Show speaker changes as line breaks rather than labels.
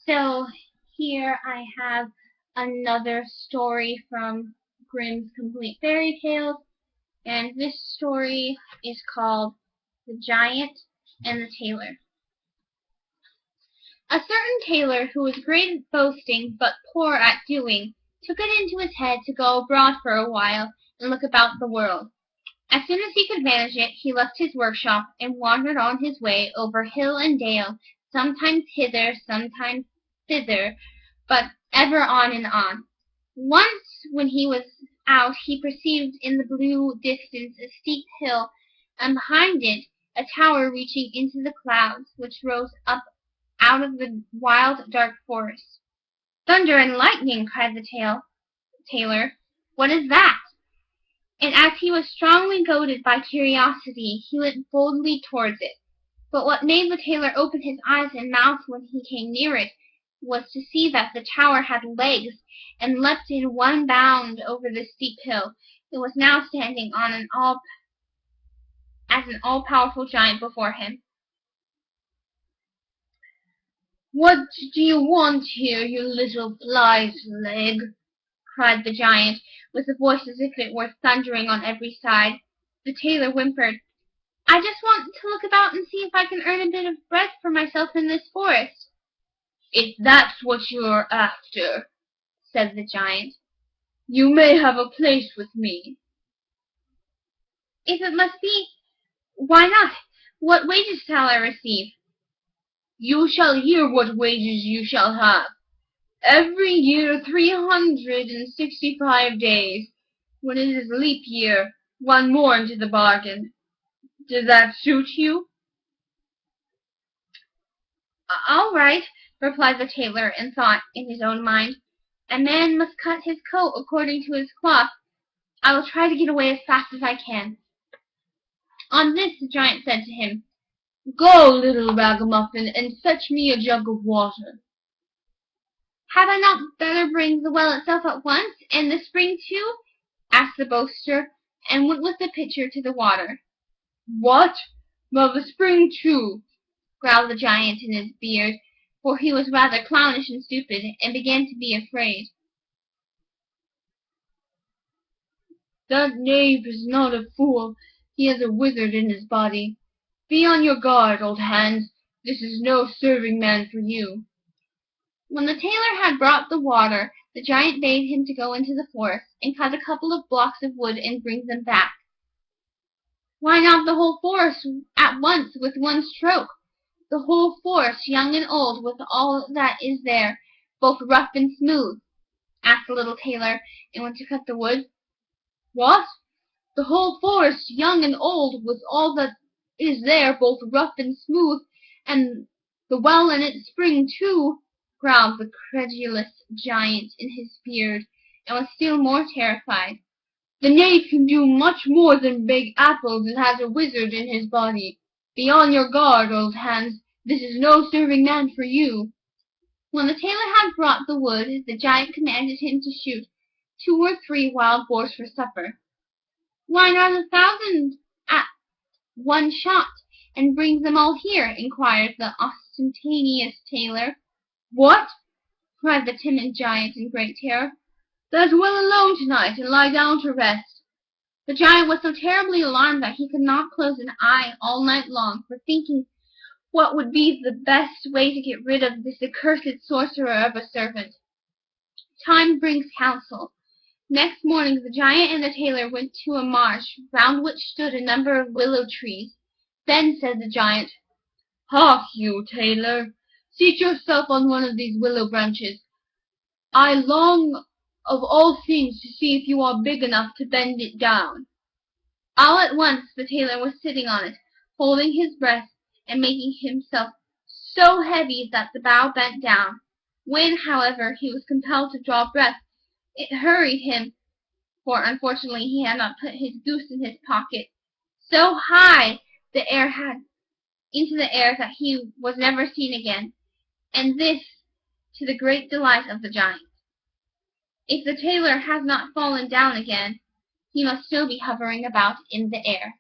So here I have another story from Grimm's Complete Fairy Tales, and this story is called The Giant and the Tailor. A certain tailor who was great at boasting but poor at doing, took it into his head to go abroad for a while and look about the world. As soon as he could manage it, he left his workshop and wandered on his way over hill and dale, sometimes hither, sometimes thither, but ever on and on. Once, when he was out, he perceived in the blue distance a steep hill, and behind it a tower reaching into the clouds, which rose up out of the wild, dark forest. "Thunder and lightning!" cried the tailor. "What is that?" And as he was strongly goaded by curiosity, he went boldly towards it. But what made the tailor open his eyes and mouth when he came near it was to see that the tower had legs, and leapt in one bound over the steep hill. It was now standing on as an all-powerful giant before him. "What do you want here, you little fly's leg?" cried the giant, with a voice as if it were thundering on every side. The tailor whimpered, "I just want to look about and see if I can earn a bit of bread for myself in this forest." "If that's what you're after," said the giant, "you may have a place with me." "If it must be, why not? What wages shall I receive?" "You shall hear what wages you shall have. Every year 365 days, when it is leap year, one more into the bargain. Does that suit you?" "All right," replied the tailor, and thought in his own mind, "A man must cut his coat according to his cloth. I will try to get away as fast as I can." On this the giant said to him, "Go, little ragamuffin, and fetch me a jug of water." "Had I not better bring the well itself at once, and the spring too?" asked the boaster, and went with the pitcher to the water. "What! Well, the spring too?" growled the giant in his beard, for he was rather clownish and stupid, and began to be afraid. "That knave is not a fool, he has a wizard in his body. Be on your guard, old Hans, this is no serving man for you." When the tailor had brought the water, the giant bade him to go into the forest, and cut a couple of blocks of wood and bring them back. "Why not the whole forest at once, with one stroke? The whole forest, young and old, with all that is there, both rough and smooth?" asked the little tailor, and went to cut the wood. "What? The whole forest, young and old, with all that is there, both rough and smooth, and the well in its spring too?" growled the credulous giant in his beard, and was still more terrified. "The knave can do much more than bake apples, and has a wizard in his body. Be on your guard, old Hans, this is no serving man for you." When the tailor had brought the wood, the giant commanded him to shoot 2 or 3 wild boars for supper. "Why not 1,000 at one shot, and bring them all here?" inquired the ostentatious tailor. "What!" cried the timid giant in great terror. "That's well alone tonight, and lie down to rest." The giant was so terribly alarmed that he could not close an eye all night long, for thinking what would be the best way to get rid of this accursed sorcerer of a servant. Time brings counsel. Next morning the giant and the tailor went to a marsh, round which stood a number of willow trees. Then said the giant, "Hark you, tailor, seat yourself on one of these willow branches. I long of all things to see if you are big enough to bend it down." All at once the tailor was sitting on it, holding his breath, and making himself so heavy that the bough bent down. When, however, he was compelled to draw breath, it hurried him, for unfortunately he had not put his goose in his pocket. So high the air had into the air that he was never seen again, and this to the great delight of the giant. If the tailor has not fallen down again, he must still be hovering about in the air.